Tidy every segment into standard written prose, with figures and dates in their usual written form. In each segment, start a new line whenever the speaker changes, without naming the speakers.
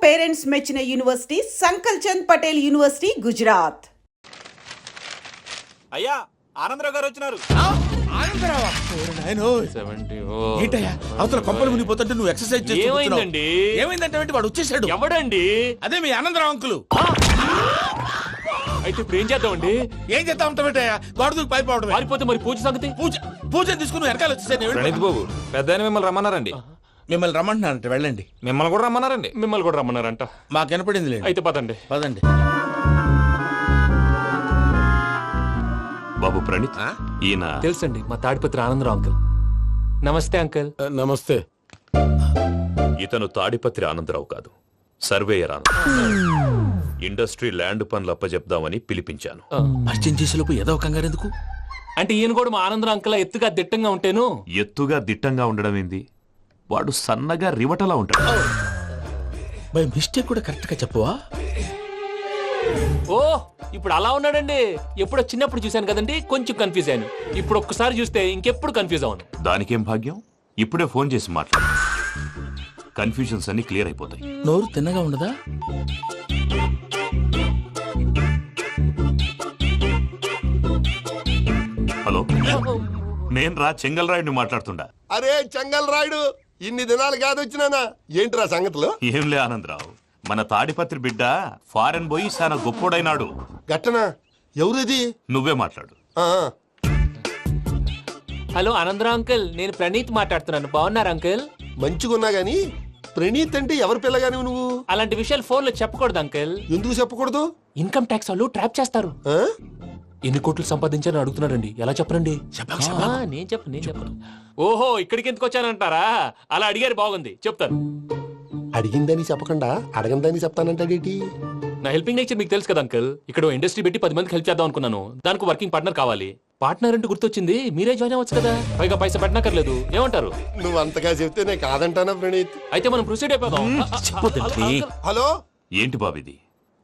Parents మెచ్చిన university సంకల్ Chand Patel university Gujarat.
అయ్యా ఆనందరావు గారు వచ్చినారు.
ఏంటయ్యా అవతల కొంపలు మునిగిపోతుంటే నువ్వు ఎక్సర్సైజ్
ఏమైందండి?
ఏమైందంటే వాడు వచ్చేసాడు.
ఎవడండి?
అదే మీ ఆనందరావు అంకులు.
అయితే ఇప్పుడు ఏం చేద్దామండి?
ఏం చేస్తా ఉంటావేటయ్యా, గోడ దూకి పైపోవడం.
పారిపోతే మరి పూజ సంగతి?
పూజ తీసుకుని వెనకాల వచ్చేసాను.
ప్రణీత్ బాబు పెద్ద మిమ్మల్ని రమ్మన్నారండి.
మిమ్మల్ని రమ్మంటున్నారంట, వెళ్ళండి.
మిమ్మల్ని కూడా రమ్మన్నారండి.
మిమ్మల్ని కూడా రమ్మన్నారంట.
మాకు వినపడింది లేండి.
అయితే పదండి.
పదండి.
బాబు ప్రణీత్, ఈయన
తెలుసండి, మా తాడిపత్రి ఆనందరావు అంకుల్. నమస్తే అంకుల్.
నమస్తే.
ఇతను తాడిపత్రి ఆనందరావు కాదు, సర్వేయర్ ఆనందరావు. ఇండస్ట్రీ ల్యాండ్ పనులు అప్పచెప్దామని పిలిపించాను.
పరిచయం చేసేలోపు ఏదో కంగారు ఎందుకు?
అంటే ఈయన కూడా మా ఆనందరావు అంకుల్ ఎత్తుగా దిట్టంగా ఉంటాను.
ఎత్తుగా దిట్టంగా ఉండడం ఏంది, వాడు సన్నగా రివటలా ఉంటాడు.
బై మిస్టేక్ కూడా కరెక్ట్ గా చెప్పవా?
ఓ ఇప్పుడు అలా ఉన్నాడండి. ఎప్పుడో చిన్నప్పుడు చూశాను కదండి, కొంచెం కన్ఫ్యూజ్ అయ్యాను. ఇప్పుడు ఒక్కసారి చూస్తే ఇంకెప్పుడు కన్ఫ్యూజ్ అవ్వను.
దానికేం భాగ్యం, ఇప్పుడే ఫోన్ చేసి మాట్లాడు. కన్ఫ్యూజన్స్ అన్ని క్లియర్ అయిపోతాయి.
నోరు తిన్నగా ఉండదా?
హలో, నేను రా చెంగల్ రాయుడిని మాట్లాడుతుండా.
అరే చెంగల్ రాయుడు, ఇన్ని దినాలు కాదు వచ్చినానా? ఏంట్రా సంగతులు?
ఏంలే ఆనందరావు, మన తాడిపత్రి బిడ్డ ఫారెన్ పోయి చాలా గొప్పోడైనాడు.
గట్టనా? ఎవరిది?
నువ్వే మాట్లాడు.
హలో ఆనందరావు అంకుల్, నేను ప్రణీత్ మాట్లాడుతున్నాను. బాగున్నారు అంకుల్?
మంచిగున్నా గాని ప్రణీత్ అంటే ఎవరి పిల్లగాని నువ్వు?
అలాంటి విషయాలు ఫోన్ లో చెప్పకూడదు అంకుల్.
ఎందుకు చెప్పకూడదు?
ఇన్కమ్ ట్యాక్స్ వాళ్ళు ట్రాప్ చేస్తారు.
ఆ?
ఎన్ని కోట్లు సంపాదించారని అడుగుతున్నాడండి. ఎలా చెప్పరండి? నేను చెప్పను. ఓహో, ఇక్కడికి ఎందుకు వచ్చానంటారా? అలా అడిగారు, బాగుంది, చెప్తాను.
అడిగిందని చెప్పకుండా అడగందని చెప్తానంటాడేటి?
నా హెల్పింగ్ నేచర్ మీకు తెలుసు కదా అంకుల్. ఇక్కడ ఇండస్ట్రీ పెట్టి 10 మందికి హెల్ప్ చేద్దాం అనుకున్నాను. దానికి వర్కింగ్ పార్ట్నర్ కావాలి. పార్ట్నర్ అంటే గుర్తొచ్చింది, మీరే జాయిన్ అవ్వచ్చు కదా. పైగా పైసా పెట్టనక్కర్లేదు. ఏమంటారు?
నువ్వు అంతగా చెప్తే నేను కాదంటానా ప్రణీత్?
అయితే మనం ప్రొసీడ్ అయిపోదాం.
హలో,
ఏంటి బాబిది,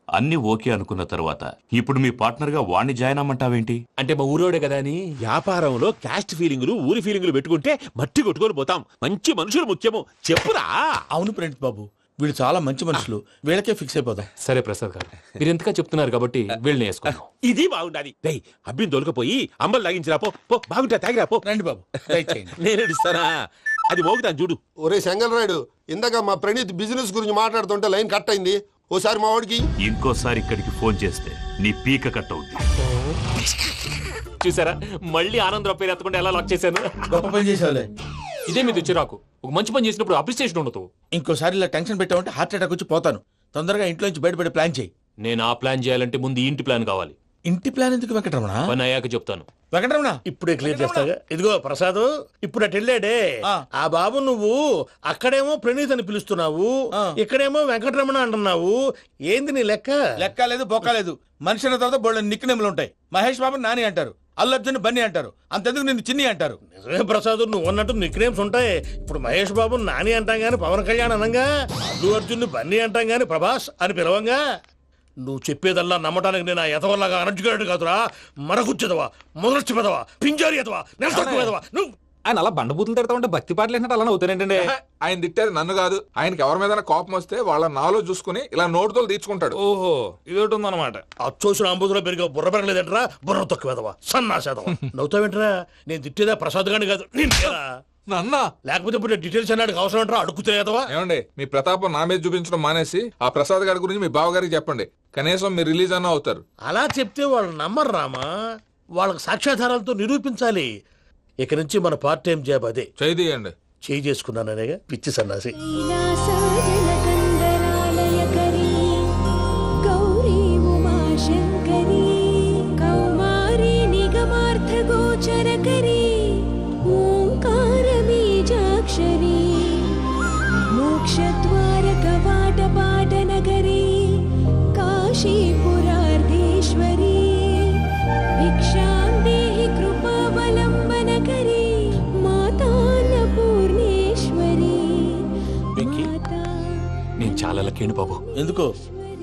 అన్ని ఓకే అనుకున్న తర్వాత ఇప్పుడు మీ పార్ట్నర్ గా వాణ్ణి జాయిన్ అమ్మంటావేంటి?
అంటే మా ఊరోడే కదా అని.
వ్యాపారంలో క్యాస్ట్ ఫీలింగులు, ఊరి ఫీలింగులు పెట్టుకుంటే మట్టి కొట్టుకొని పోతాం. మంచి మనుషులు ముఖ్యము, చెప్పురా.
అవును ప్రణీత్ బాబు, వీళ్ళు చాలా మంచి మనుషులు, వీళ్ళకే ఫిక్స్ అయిపోదాం.
సరే ప్రసాద్ గారు, మీరు ఎంతగా చెప్తున్నారు కాబట్టి వీళ్ళని వేసుకుందాం.
ఇది బాగుండాలి. డై అబ్బిని దొలకపోయి అంబలు లాగించిరా పో. బాగుంటా తాగిరా పో.
రండి బాబు, దయచేయండి.
నేను ఇస్తానా? అది మోగుతాను చూడు.
ఒరే చెంగల్ రాయుడు, ఇందాక మా ప్రణీత్ బిజినెస్ గురించి మాట్లాడుతుంటే లైన్ కట్ అయింది. ఓసారి మా వాడికి
ఇంకోసారి ఇక్కడికి ఫోన్ చేస్తే నీ పీక కట్ అవుద్ది.
చూసారా, మళ్ళీ ఆనందరావు పేరు ఎత్తకుండా ఎలా లాక్ చేశాను.
గొప్ప పని చేసేవాళ్ళే.
ఇదే మీద చిరాకు. ఒక మంచి పని చేసినప్పుడు అప్రిసియేషన్ ఉండదు.
ఇంకోసారి ఇలా టెన్షన్ పెట్టామంటే హార్ట్ అటాక్ వచ్చి పోతాను. తొందరగా ఇంట్లో నుంచి బయటపడే ప్లాన్ చేయి.
నేను ఆ ప్లాన్ చేయాలంటే ముందు ఈ ఇంటి ప్లాన్ కావాలి.
ఇంటి ప్లాన్ ఎందుకు వెంకటరమణ?
పని అయ్యాక చెప్తాను.
వెంకటరమణ
ఇప్పుడే క్లియర్ చేస్తాగా. ఇదిగో ప్రసాద్, ఇప్పుడు అటు వెళ్ళాడే ఆ బాబు, నువ్వు అక్కడేమో ప్రణీత్ అని పిలుస్తున్నావు, ఇక్కడేమో వెంకటరమణ అంటున్నావు. ఏంది నీ లెక్క?
లెక్క లేదు, బొక్క లేదు. మనిషి అన్న తర్వాత బోళ్ళ నిక్నెములు ఉంటాయి. మహేష్ బాబు నాని అంటారు, అల్లు అర్జున్ బన్నీ అంటారు, అంతెందుకు నిన్ను చిన్ని అంటారు.
నిజమే ప్రసాద్, నువ్వు అన్నట్టు నిక్ నేమ్స్ ఉంటాయి. ఇప్పుడు మహేష్ బాబు నాని అంటాం గాని పవన్ కళ్యాణ్ అనంగా, అల్లు అర్జున్ బన్నీ అంటాం గాని ప్రభాస్ అని పిలవంగా. నువ్వు చెప్పేదల్లా నమ్మటానికి నేను ఎతవల్లాగా అనర్జుకేటెడ్ కాదురా. మరగుచ్చదవా, మొదలచ్చి పెదవా, పింజారి ఎదవా, నెలసొక్కు పెదవా. నువ్వు
ఆయన అలా బండబూతులు తిడతా ఉంటే భక్తి పాటలు ఏంటంటే అలా అవుతానంటే.
ఆయన తిట్టేది నన్ను కాదు, ఆయనకి ఎవరి మీద కోపం వస్తే వాళ్ళ నాలో చూసుకుని ఇలా నోటుతో తీర్చుకుంటాడు.
ఓహో, ఇదొకటి ఉందన్నమాట.
అచ్చోసిన అంబుధులో పెరిగా బుర్ర పెరగలేదంటరా, బుర్ర తొక్కు వెదవా, సన్నాసేదవా. నవ్వుతావేంట్రా? నేను తిట్టేదా ప్రసాద్ గాని కాదు,
నన్నా
లేకపోతే ఇప్పుడు డీటెయిల్స్ అన్నాడు అవసరం అంటారా? అడుగుతాయేదవా.
ఏమండి, మీ ప్రతాపం నా మీద చూపించడం మానేసి ఆ ప్రసాద్ గారి గురించి మీ బావగారికి చెప్పండి. కనీసం మీరు రిలీజ్ అన్న అవుతారు.
అలా చెప్తే వాళ్ళు నమ్మరు రామా. వాళ్ళకి సాక్ష్యాధారాలతో నిరూపించాలి. ఇక నుంచి మన పార్ట్ టైం జాబ్ అదే.
చేయండి.
చేయి చేసుకున్నాననేగా పిచ్చి సన్నాసి.
నేను చాలా లక్కీ బాబు.
ఎందుకో?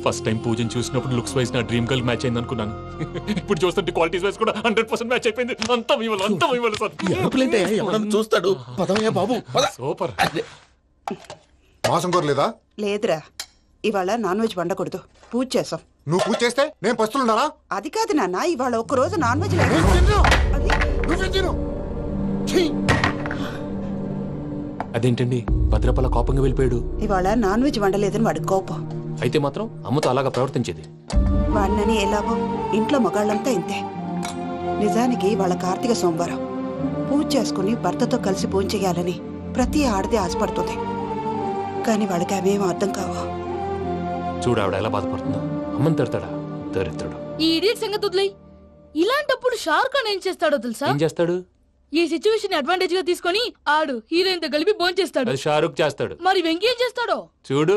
ఫస్ట్ టైం పూజను చూసినప్పుడు లుక్స్ వైజ్ నా డ్రీమ్ గర్ల్ మ్యాచ్ అయింది అనుకున్నాను. ఇప్పుడు చూస్తుంటే క్వాలిటీస్ వైజ్ కూడా 100% మ్యాచ్ అయిపోయింది. అంతా ఇవ్వాలి సార్.
ఎవడన్నా చూస్తాడు. పదవయ్యా బాబు,
సూపర్.
మాసం కోరలేదా?
లేదురా. ఇవాళ నాన్ వెజ్ వండకూడదు, పూజ చేసాం.
నువ్వు పూజ చేస్తే నేను పస్తులున్నారా?
అది కాదు నాన్న, ఇవాళ ఒక్కరోజు నాన్ వెజ్ లేదు. అది
నువ్వే తిను. ఛీ!
అదేంటండి భద్రపల కోపంగా వెళ్ళిపోయాడు?
ఇవాళ నాన్ వెజ్ వండలేదని వాడి కోపం.
అయితే మాత్రం అమ్మతో అలాగా ప్రవర్తించేది.
వాడినని ఎలాగో ఇంట్లో మగాళ్ళంతా ఇంతే. నిజానికి వాళ్ళ కార్తీక సోమవారం పూజ చేసుకుని భర్తతో కలిసి పూజ చేయాలని ప్రతి ఆడది ఆశపడుతుంది. కానీ వాళ్ళకి అవేం అర్థం కావు.
చూడు ఆవిడ ఎలా బాధపడుతుందో. అమ్మని తిడతాడా దరిద్రుడు.
ఈ ఇడియట్ సంగతి వదిలేయ్. ఇలాంటప్పుడు షారుఖ్ ఖాన్ ఏం చేస్తాడో తెలుసా?
ఏం చేస్తాడు?
ఈ సిచ్యువేషన్ అడ్వాంటేజ్ గా తీసుకొని ఆడు హీరోయిన్ తో కలిపి బోన్ చేస్తాడు.
అది షారుఖ్ చేస్తాడు.
మరి వెంకీ ఏం చేస్తాడో
చూడు.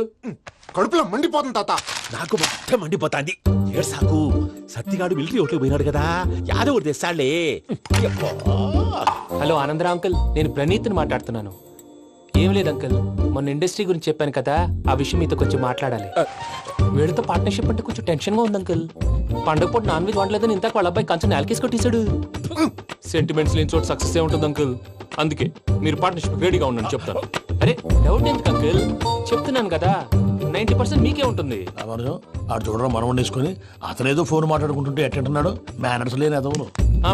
కడుపులో మండిపోతుంది తాత.
నాకు మొత్తం మండిపోతాంది. ఏడు సాకు సత్తిగాడు మిలిటరీ ఓట్లు పోయినాడు కదా, యాదవ్ ఒకటి తెస్తాడులే. యబ్బా.
హలో ఆనందరా అంకుల్, నేను ప్రణీత్ని మాట్లాడుతున్నాను. ఏం లేదు అంకుల్, మొన్న ఇండస్ట్రీ గురించి చెప్పాను కదా, ఆ విషయం మీతో కొంచెం మాట్లాడాలి. వీడితో పార్ట్నర్షిప్ అంటే కొంచెం టెన్షన్ గా ఉంది అంకుల్. పండగ పూట నాన్ వెజ్ వండలేదని ఇంతకు వాళ్ళ అబ్బాయి కంచెం నేలకేసి కొట్టేశాడు. సెంటిమెంట్స్ లేని చోట సక్సెస్ ఏ ఉంటుంది అంకుల్. అందుకే మీరు పార్ట్నర్షిప్ రెడీగా ఉండండి చెప్తాను. అరే డౌట్ ఎందుకు అంకుల్, చెప్తున్నాను కదా 90% మీకే ఉంటుంది.
రామానుజం ఆడు చూడడం మనం వండేసుకుని అతనేదో ఫోన్ మాట్లాడుకుంటుంటే ఎట్టంటున్నాడు. మేనర్స్ లేని అదవును.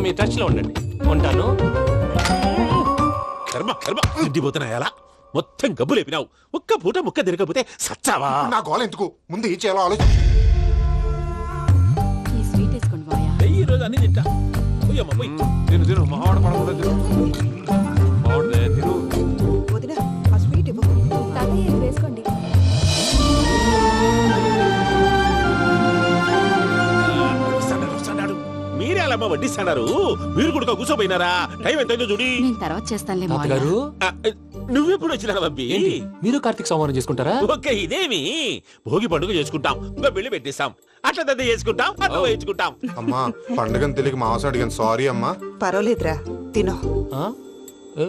మీ టచ్ లో ఉండండి. ఉంటాను.
కర్మ కర్మ తిండిపోతున్నాయలా మొత్తం గబ్బు లేపినావు. ఒక్క పూట ముక్క తిరగకపోతే సచ్చావా?
నా గోల ఎందుకు, ముందు ఈ చేయాలో ఆలోచించు.
ఈ స్వీట్ వేసుకోండి బాయా.
ఈ రోజు అన్ని తింటా. పోయమ్మ, పోయ్.
తిను తిను మావాడ పడకుండా తిను. మావాడదే తిను.
వదిన ఆ స్వీట్ ఇవ్వు.
వేసుకోండి.
వస్తాడు. మీరే అలా వడ్డిస్తాడారు. మీరు కూడా కూర్చోపోయినారా? టైం ఎంతైందో చూడి.
నేను తర్వాత చేస్తానులే
తాతగారు
నువ్వెప్పుడు వచ్చినా అబ్బి?
ఏంటి మీరు కార్తీక్ సంహారం చేసుకుంటారా?
ఓకే, ఇదేమి భోగి పండుగ చేసుకుంటాం, ఇంకా పెళ్లి పెట్టేస్తాం, అట్లా దద్ద చేసుకుంటాం, అట్లా వేయించుకుంటాం.
అమ్మా పండుగని తెలియక మావస అడిగాను, సారీ అమ్మా.
పర్వాలేదురా, తినో.
ఆ? ఏ?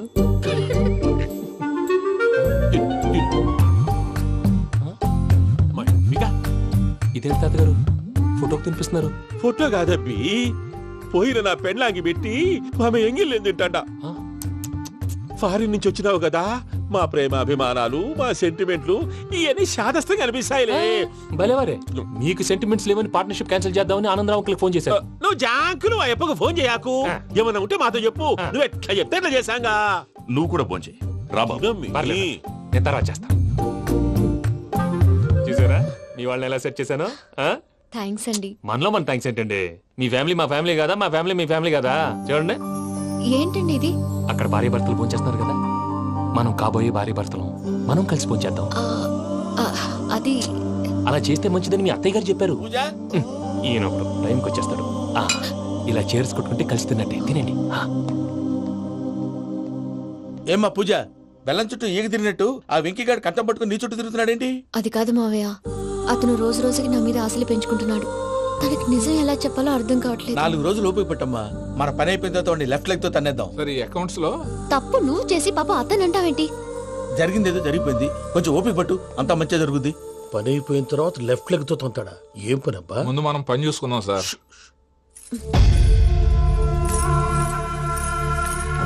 ఇదేంటి తాతగారు ఫోటోకి తినిపిస్తున్నారు?
ఫోటో కాదబ్బి, పోయిన నా పెళ్ళాంగి పెట్టి ఆమె ఎంగిల్లేం తింటాడ. ఫారిన్ నుంచి వచ్చినావు కదా, మా ప్రేమ అభిమానాలు, మా సెంటిమెంట్లు ఇవన్నీ శాదస్తంగా అనిపిస్తాయిలే.
భలేవారే, మీకు సెంటిమెంట్స్ లేవని పార్ట్నర్షిప్ క్యాన్సిల్ చేద్దామని ఆనందరావు అంకుల్ ఫోన్ చేశారు.
నువ్వు జాంకులు ఆ ఎప్పకు ఫోన్ చేయకు. ఏమన్నా ఉంటే మాతో చెప్పు. నువ్వు ఎట్లా చెప్తే ఎట్లా చేశాంగా.
నువ్వు కూడా పోంచే రాబాబు.
పర్లేదు, నేను తర్వాత చేస్తాను. చూసారా మీ వాళ్ళని ఎలా సెట్ చేశాను?
థ్యాంక్స్ అండి.
మనలో మన థ్యాంక్స్ ఏంటండి? మీ ఫ్యామిలీ మా ఫ్యామిలీ కదా, మా ఫ్యామిలీ మీ ఫ్యామిలీ కదా. చూడండి,
ఏంటండి ఇది?
అక్కడ భార్య భర్తలు పోంచేస్తున్నారు కదా, మనం కాబోయే భార్య భర్తలు మనం కలిసి పోంచేద్దాం.
అది
అలా చేస్తే మంచిదని మీ అత్తయ్య గారు చెప్పారు.
పూజ
ఈయన ఒకడు టైంకి వచ్చేస్తాడు. ఇలా చేర్స్ కొట్టుకుంటే కలిసి తిన్నట్టే. తినండి.
ఏమ్మా పూజ, బెల్లం చుట్టూ ఈగ తిరిగినట్టు ఆ వెంకీగాడు కంటం పట్టుకుని నీ చుట్టూ తిరుగుతున్నాడేంటి?
అది కాదు మావయ్య, అతను రోజు రోజుకి నా మీద ఆశలు పెంచుకుంటున్నాడు. తనకి నిజం ఎలా చెప్పాలో అర్థం కావట్లేదు.
4 రోజులు ఓపిక పట్టమ్మా, మన పని అయిపోయిన తర్వాత లెఫ్ట్ లెగ్ తో తన్నేద్దాం.
సరే అకౌంట్స్ లో
తప్పు నువ్వు చేసి పాప అతను అంటావేంటి?
జరిగింది ఏదో జరిగిపోయింది, కొంచెం ఓపిక పట్టు, అంతా మంచిగా జరుగుద్ది.
పని అయిపోయిన తర్వాత లెఫ్ట్ లెగ్ తో తొంతాడా? ఏం పని అబ్బా?
ముందు మనం పని చూసుకుందాం సార్.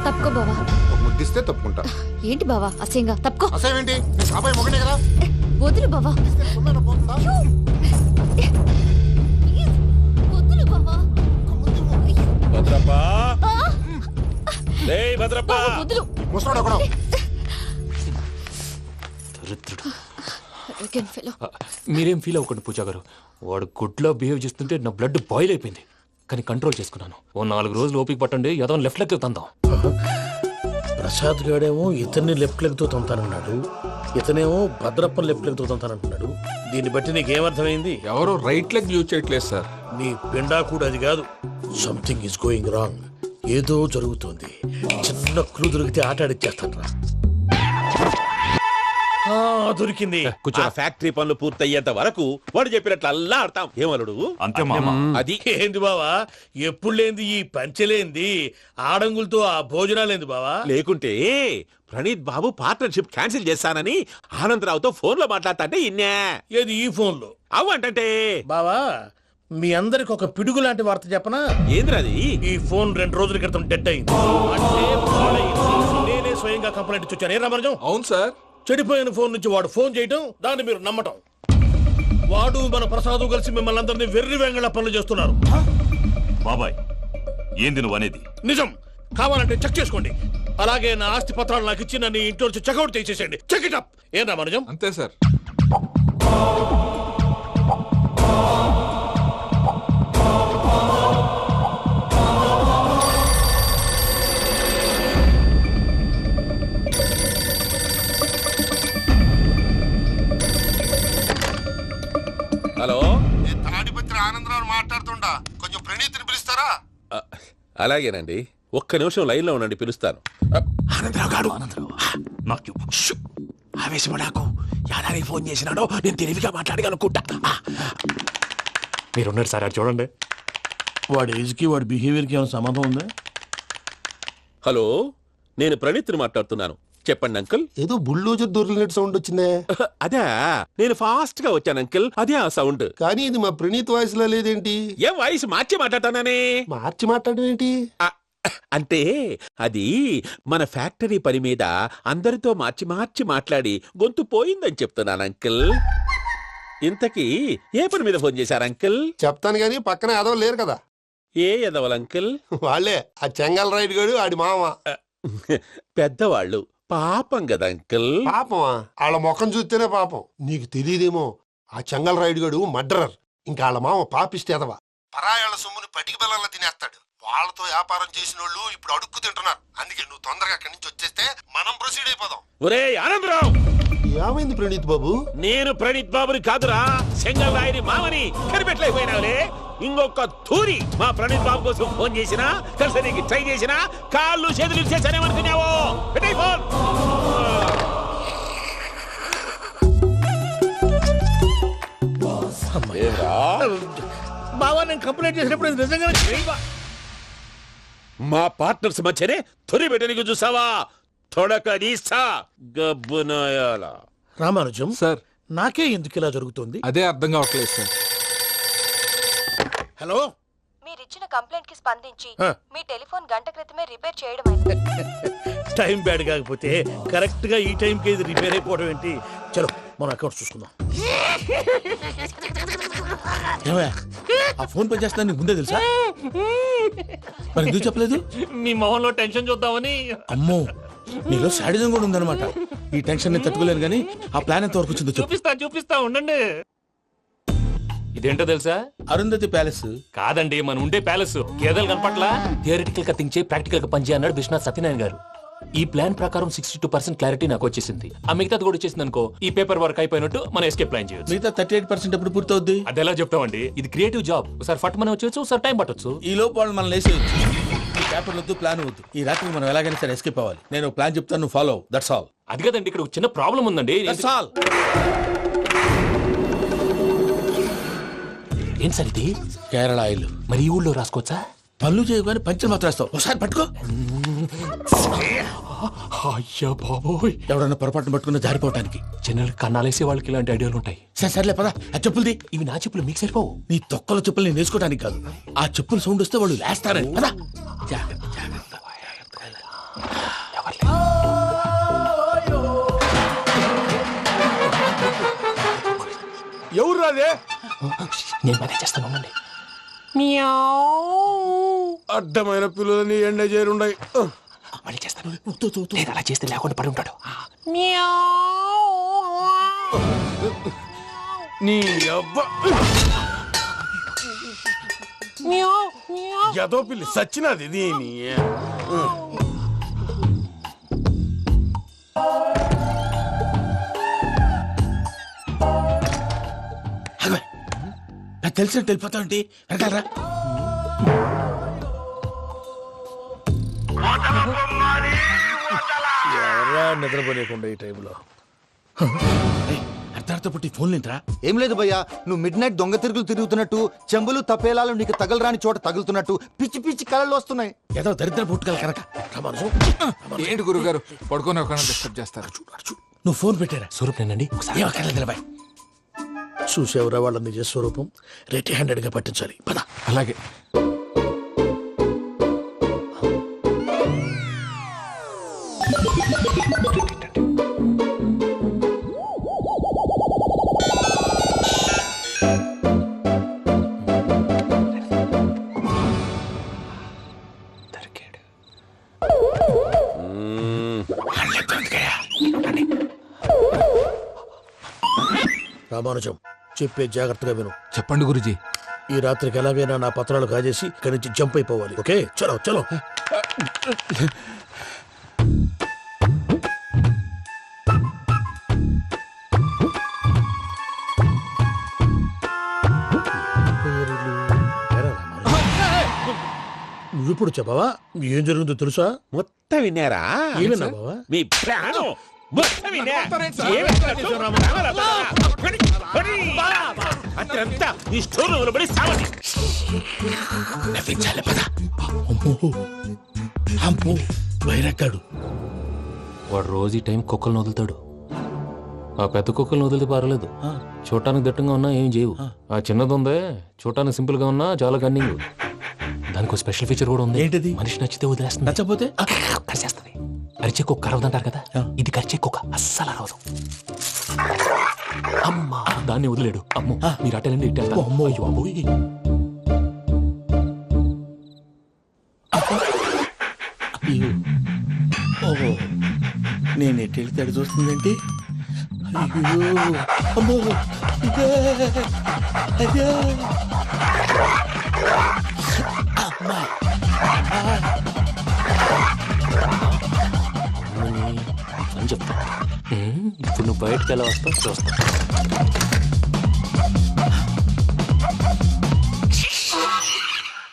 తప్పుకో బావా.
ఒక ముద్దిస్తే తప్పుకుంటా.
ఏంటి బావా అసహ్యంగా? తప్పుకో.
అసేమేంటి, నీ కాబోయే మొగనే కదా.
వదులు బావా.
ఇస్తే సుమ్మేనా పోతుందా?
వదులు బావా.
భద్రప్పా, లేయ్ భద్రప్పా.
వదులు.
ముసలోడు ఒకడు.
దరిద్రుడు.
Arrogant fellow.
మీరేం ఫీల్ అవ్వకండి పూజా గారు. వాడు గుడ్లో బిహేవ్ చేస్తుంటే నా బ్లడ్ బాయిల్ అయిపోయింది, కానీ కంట్రోల్ చేసుకున్నాను. ఓ 4 రోజులు ఓపిక పట్టండి, ఏదో లెఫ్ట్ లెక్క తందాం.
ప్రసాద్ గాడేమో ఇతన్ని లెఫ్ట్ లెగ్ తో తొంతానన్నాడు, ఇతనేమో భద్రప్పని లెఫ్ట్ లెగ్ తో తొంతానంటున్నాడు. దీన్ని బట్టి నీకేమర్థమైంది?
ఎవరు రైట్ లెగ్ యూజ్ చేయట్లేదు సార్.
నీ పిండా కూడా అది కాదు. Something is going wrong. ఏదో జరుగుతుంది. చిన్న క్లూ దొరికితే ఆట ఆడిచ్చేస్తాను రా. దొరికింది.
ఆ ఫ్యాక్టరీ పనులు పూర్తయ్యేంత వరకు వాడు చెప్పినట్లు అల్లా ఆడతాం. ఏమలుడు
అంతే మామ.
అది
ఏంది బావా, ఎప్పుడు లేంది ఈ పంచలేంది, ఆడంగులతో ఆ భోజనాలేంది బావా?
లేకుంటే ప్రణీత్ బాబు పార్ట్నర్షిప్ క్యాన్సిల్ చేస్తానని ఆనందరావుతో ఫోన్ లో మాట్లాడతాంటే ఇన్నే.
ఏది ఈ ఫోన్ లో?
అవ్వంటే
బావా, మీ అందరికి ఒక పిడుగు లాంటి వార్త చెప్పనా?
ఏంద్రది?
ఈ ఫోన్ 2 రోజుల క్రితం డెడ్ అయింది. అంటే పాడైంది. నేనే స్వయంగా కంప్లైంట్ ఇచ్చి వచ్చాను. ఏ రామరాజం?
అవును సార్.
చెడిపోయిన ఫోన్ నుంచి వాడు ఫోన్ చేయటం, దాన్ని మీరు నమ్మటం. వాడు మన ప్రసాదు కలిసి మిమ్మల్ని అందరినీ వెర్రి వెంగళ పనులు చేస్తున్నారు.
బాబాయ్ ఏంది నువ్వు అనేది?
నిజం. కావాలంటే చెక్ చేసుకోండి. అలాగే నా ఆస్తి పత్రాలు నాకు ఇచ్చి నన్ను ఇంట్లో నుంచి చెక్అౌట్ చేసేసేయండి. Check it up. ఏం రామానుజం?
అంతే సార్.
హలో,
నేను తాడిపత్రి ఆనందరావు మాట్లాడుతుండా, కొంచెం ప్రణీతిని పిలుస్తారా?
అలాగేనండి, ఒక్క నిమిషం లైన్ లో ఉండండి, పిలుస్తాను.
ఆనందరావు గాడు.
నాకు
ఆవేశపడాకు. యాదారి ఫోన్ చేసినాడో నేను తెలివిగా మాట్లాడగలనుకుంటా.
మీరున్నారు సార్, అది చూడండి.
వాడి ఏజ్కి వాడి బిహేవియర్కి ఏమైనా సంబంధం ఉందా?
హలో, నేను ప్రణీత్ని మాట్లాడుతున్నాను. చెప్పండి అంకుల్.
ఏదో బుల్డోజర్ దొరికినట్టు సౌండ్ వచ్చిందే.
అదే, నేను ఫాస్ట్ గా వచ్చాను అంకుల్, అదే ఆ సౌండ్.
కానీ ఇది మా ప్రణీత్ వాయిస్ లో లేదేంటి?
ఏం వాయిస్ మార్చి మాట్లాడతాననే?
మార్చి మాట్లాడడం ఏంటి?
అంటే అది మన ఫ్యాక్టరీ పని మీద అందరితో మార్చి మార్చి మాట్లాడి గొంతు పోయిందని చెప్తున్నాను అంకుల్. ఇంతకీ ఏ పని మీద ఫోన్ చేశారు అంకుల్?
చెప్తాను గానీ పక్కన ఏదో లేరు కదా.
ఏ ఎదవలు అంకుల్?
వాళ్ళే ఆ చెంగల్ రైడ్ గడు ఆడి మామ.
పెద్దవాళ్ళు, పాపం కదా అంకుల్.
పాపమా? వాళ్ళ ముఖం చూస్తేనే పాపం. నీకు తెలియదేమో, ఆ చెంగల్ రైడ్ గడు మర్డరర్. ఇంకా వాళ్ళ మామ పాపిస్తేదవా. పరాయాళ్ళ సొమ్ముని పటికి బెల్లంలో తినేస్తాడు. వాళ్ళతో వ్యాపారం చేసిన వాళ్ళు ఇప్పుడు అడుక్కు తింటున్నారు. అందుకే నువ్వు తొందరగా అక్కడి నుంచి వచ్చేస్తే మనం ప్రొసీడ్ అయిపోదాం.
ఒరే ఆనందరావు,
ఏమైంది ప్రణీత్ బాబు?
నేను ప్రణీత్ బాబుని కాదురా, సెంగల్ రాయని మామని. కనిపెట్టలేకపోయినావులే. ఇంకొక తూరి మా ప్రణీత్ బాబు కోసం ఫోన్ చేసినా, కలిసి ట్రై చేసినా కాళ్ళు చేతులు చేశానేమనుకున్నావో. పెట్టేయ్ ఫోన్.
బావా, నేను కంప్లైంట్ చేసినప్పుడు ఇది నిజంగానే చేయవా?
మా పార్ట్నర్స్ మధ్యనే తొలి పెట్టడానికి చూసావా? తొడక నీస్తా గబ్బునాయాల.
రామానుజం
సార్,
నాకే ఎందుకు ఇలా జరుగుతుంది?
అదే అర్థం కావట్లేదు సార్.
హలో,
మీరిచ్చిన కంప్లైంట్ కి స్పందించి
ఆ.
మీ టెలిఫోన్ గంట క్రితమే రిపేర్ చేయడమైంది.
టైం బ్యాడ్ కాకపోతే కరెక్ట్ గా ఈ టైంకి ఇది రిపేర్ అయిపోవడం ఏంటి? చలో మన అకౌంట్ చూసుకుందాం. ఏమయ్య, ఆ ఫోన్ పని చేస్తున్నా నీకు ముందే తెలుసా? మరి ఎందుకు చెప్పలేదు?
మీ మొహంలో టెన్షన్ చూద్దామని.
అమ్మో, నీలో శాడిజం కూడా ఉందన్నమాట. ఈ టెన్షన్ నేను తట్టుకోలేను కానీ ఆ ప్లాన్ ఎంత వరకు వచ్చిందో చెప్పు.
చూపిస్తా ఉండండి. ఇదేంటో తెలుసా?
అరుంధతి ప్యాలెస్
కాదండి, మన ఉండే ప్యాలెస్. గేదెలు కనపట్లా? థియరిటికల్ గా థింక్ చేయి, ప్రాక్టికల్ గా పనిచేయ అన్నాడు విశ్వనాథ్ సత్యనారాయణ గారు. ఈ ప్లాన్ ప్రకారం 62% క్లారిటీ నాకు వచ్చేసింది. ఆ మిగతాది కూడా వచ్చేసింది అనుకో, ఈ పేపర్ వర్క్ అయిపోయినట్టు మనం ఎస్కేప్ ప్లాన్ చేయొచ్చు.
మిగతా 38% ఎప్పుడు పూర్తవుద్ది?
అది ఎలా చెప్తామండి? ఇది క్రియేటివ్ జాబ్. ఒకసారి ఫట్ మనం వచ్చేచ్చు, ఒకసారి టైం పట్టొచ్చు.
ఈ లోపు వాళ్ళు మనం లేసేయచ్చు. ఈ పేపర్ వద్దు, ప్లాన్ వద్దు. ఈ రాత్రి మనం ఎలాగైనా సరే ఎస్కేప్ అవ్వాలి. నేను ప్లాన్ చెప్తాను, నువ్వు ఫాలో. That's all.
అది కదండి, ఇక్కడ ఒక చిన్న ప్రాబ్లం ఉందండి.
That's all.
ఏం సార్ ఇది?
కేరళ ఆయిల్.
మరి ఈ ఊళ్ళో రాసుకోవచ్చా?
పనులు చేయగానే పంచర్ మాత్రం వేస్తావు. ఒకసారి పట్టుకో.
అయ్యా బాబోయ్,
ఎవడన్నా పొరపాటున పట్టుకున్న జారిపోవటానికి.
జనరల్ కన్నాలేసే వాళ్ళకి ఇలాంటి ఐడియాలు ఉంటాయి.
సర్లే పదా, ఆ చెప్పులది.
ఇవి నా చెప్పులు, మీకు సరిపోవు.
నీ తొక్కల చెప్పులు నేను వేసుకోవడానికి కాదు, ఆ చెప్పులు సౌండ్ వస్తే వాళ్ళు లేస్తారని. పదా, జాగ్రత్త జాగ్రత్త.
ఎవరు రాదే?
నేను మేనేజ్ చేస్తాను, ఉండండి.
అడ్డమైన పిల్లలని ఎండ చేరుండయి.
మళ్ళీ చేస్తాను. లేదు, అలా చేస్తే లేకుండా పడి ఉంటాడు.
నీ అబ్బ ఎదో పిల్లి సచ్చినది దీని.
నాకు తెలిసినట్టు వెళ్ళిపోతా ఉంటే వెనకాలరా. ఎవరా నిద్రపోలేకుండా ఈ టైంలో? అర్ధార్థ పుట్టి ఫోన్ లేంట్రా.
ఏం లేదు భయ్యా, నువ్వు మిడ్ నైట్ దొంగ తిరుగులు తిరుగుతున్నట్టు, చెంబులు తపేలాలు నీకు తగలరాని చోట తగులుతున్నట్టు పిచ్చి పిచ్చి కళలు వస్తున్నాయి.
ఏదో దరిద్ర పుట్టుకల కనుక.
ఏంటి గురుగారు పడుకొని ఒక డిస్టర్బ్ చేస్తారు?
నువ్వు ఫోన్ పెట్టారా?
స్వరూప్ నేనండి.
ఏమక్కర్లేదు. చూసేవరా వాళ్ళ నిజ స్వరూపం. రెట్టి హ్యాండెడ్ గా పట్టించాలి. పద.
అలాగే.
రామానుజం చెప్పే జాగ్రత్తగా విను.
చెప్పండి గురుజీ.
ఈ రాత్రికి ఎలాగైనా నా పత్రాలు కాజేసి ఇక్కడి నుంచి జంప్ అయిపోవాలి. ఓకే, చలో చలో. నువ్విప్పుడు చెప్పవా ఏం జరుగుతుందో తెలుసా?
మొత్తం విన్నారా?
ఏమన్నా బావా?
మీ ప్రాణం మొత్తం విన్నా? అత్యంతా ఈ స్టోర్ రూమ్ లో పడి సావండి.
నవ్వించాలి పద. అమ్మో బైరక్కాడు.
వాడు రోజు ఈ టైం కుక్కలను వదులుతాడు. ఆ పెద్ద కుక్కలను వదిలితే పర్వాలేదు, చూడటానికి దట్టంగా ఉన్నా ఏం చేయవు. ఆ చిన్నది ఉందే, చూడటానికి సింపుల్ గా ఉన్నా చాలా కన్నింగ్. దానికి స్పెషల్ ఫీచర్ కూడా ఉంది.
ఏంటిది?
మనిషి నచ్చితే వదిలేస్తుంది,
నచ్చపోతే
కరిచేస్తుంది. అరిచే కుక్క అరవదంటారు కదా, ఇది కరిచే కుక్క అస్సలు అరవదు. అమ్మా దాన్ని వదిలేడు. అమ్మో మీరు అటెండి ఇట్టే. అమ్మో అయ్యో అబ్బోయ్.
ఓహో నేను ఎటు వెళ్తే అడు చూస్తుందేంటి? అయ్యో అమ్మో అయ్యో అమ్మా
అని చెప్తా. ఇప్పుడు నువ్వు బయటకు ఎలా వస్తావు చూస్తా.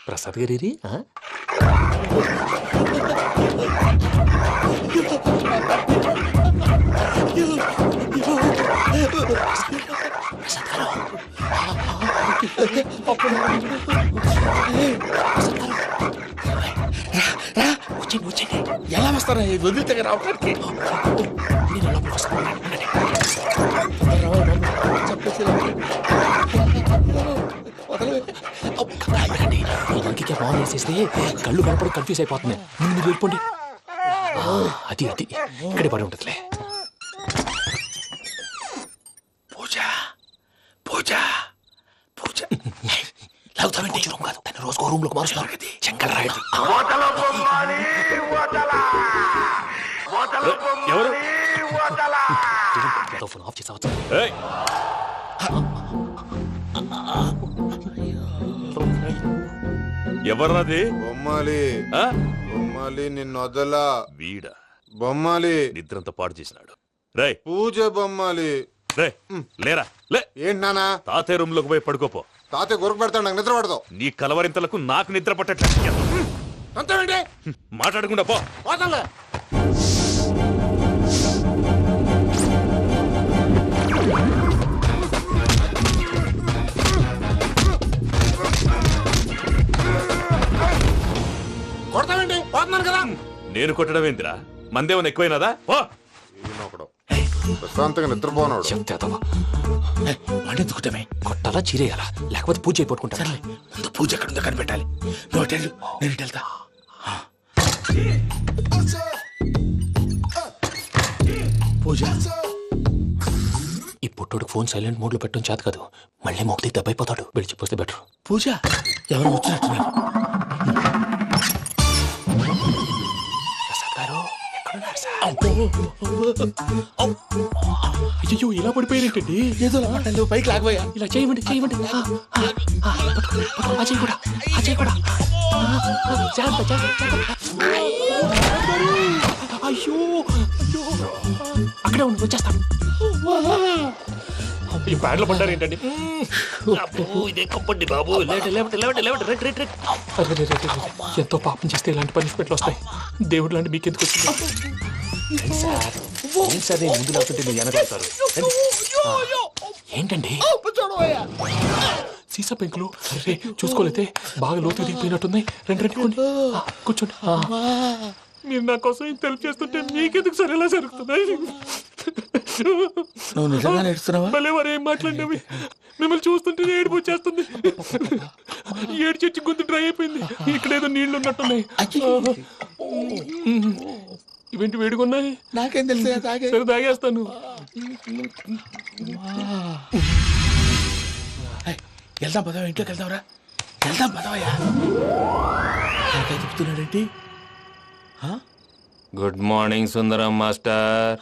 ప్రసాద్ గారి
ఎలా వస్తారా వదిలితే రావడానికి?
ఇంకే బాగా వేసేస్తే కళ్ళు కనపడి కన్ఫ్యూజ్ అయిపోతుంది. మీరు వెళ్ళిపోండి. అది అది ఇక్కడే పడి ఉంటుందిలే.
పూజ పూజ పూజ లాగుతామంటే రూమ్ కాదు, తను రోజుకో రూమ్ లోకి మారుస్తున్నారు కదా. చెంగల్ రాయడు.
ఎవరు?
ఫోన్ ఆఫ్ చేసావచ్చు.
ఎవర్రాది?
బొమ్మాలి
ఆ?
బొమ్మాలి నిన్ను వదలా.
వీడ
బొమ్మాలి
నిద్రంతా పాడు చేసినాడు. రై
పూజ బొమ్మాలి.
రే లేరా లే.
ఏంటి నానా?
తాతయ్య రూమ్ లోకి పోయి పడుకోపో.
తాతయ్య గురకు పెడతాడు, నాకు నిద్ర పడతావు.
నీ కలవరింతలకు నాకు నిద్ర పట్టట్లేదు. మాట్లాడకుండా పో.
కొడతామండి, పోతున్నాను కదా.
నేను కొట్టడం ఏంటిరా? మందేమన్నా ఎక్కువైనదా? పో.
ప్రశాంతంగా నిద్రపోనాడు.
చెప్తావా
వాడెందుకుంటామే?
కొట్టాలా చీరేయాలా లేకపోతే పూజ అయిపోట్టుకుంటారా?
ముందు పూజ ఎక్కడుందో కనిపెట్టాలి. నువ్వు వెళ్ళు, నేను ఇటు వెళ్తా. పూజ
ఈ పుట్టోడు ఫోన్ సైలెంట్ మోడ్ లో పెట్టడం చేత కాదు. మళ్ళీ మొక్కి దెబ్బైపోతాడు. విడిచిపోతే బెటర్.
పూజ ఎవరు వచ్చినట్టున్నారు?
ప్రసాద్ గారు ఎక్కడున్నారు సార్? అయ్యో ఇలా పడిపోయారేంటండి?
ఏదో నువ్వు పైకి లాగబోయా.
ఇలా చేయమండి చేయమండి. అజయ్ కూడా అజయ్ కూడా అయ్యో అక్కడే ఉండి వచ్చేస్తాను. ఈ ప్యాడ్లో పడ్డారు ఏంటండి?
ఇదే కప్పండి బాబు.
ఎంతో పాపం చేస్తే ఇలాంటి పనిష్మెంట్లు వస్తాయి. దేవుడు లాంటి మీకెందుకు వచ్చింది సార్? నేను ముందు లేకుంటే మీరు వెనకాడతారు. ఏంటండి సీసా పెంకులు? అరే చూసుకోలేతే బాగా లోతు దిగిపోయినట్టున్నాయి. రండి రండి కొండి కూర్చోండి. మీరు నా కోసం ఇంత హెల్ప్ చేస్తుంటే మీకెందుకు సరే ఎలా జరుగుతున్నాయి?
నువ్వు నిజంగా నేర్చుతున్నావా?
మళ్ళీ వారు ఏం మాట్లాడినవి మిమ్మల్ని చూస్తుంటే ఏడుపు వచ్చేస్తుంది. ఏడు చచ్చి గొంతు డ్రై అయిపోయింది. ఇక్కడ ఏదో నీళ్లు ఉన్నట్టున్నాయి. ఇవేంటి వేడుకున్నాయి?
నాకేం తెలుసు.
సరే తాగేస్తాను.
వెళ్దాం పదవా, ఇంట్లోకి వెళ్దాంరా. వెళ్దాం పదవయ్యా. చెప్తున్నాడేంటి?
గుడ్ మార్నింగ్ సుందరం మాస్టర్.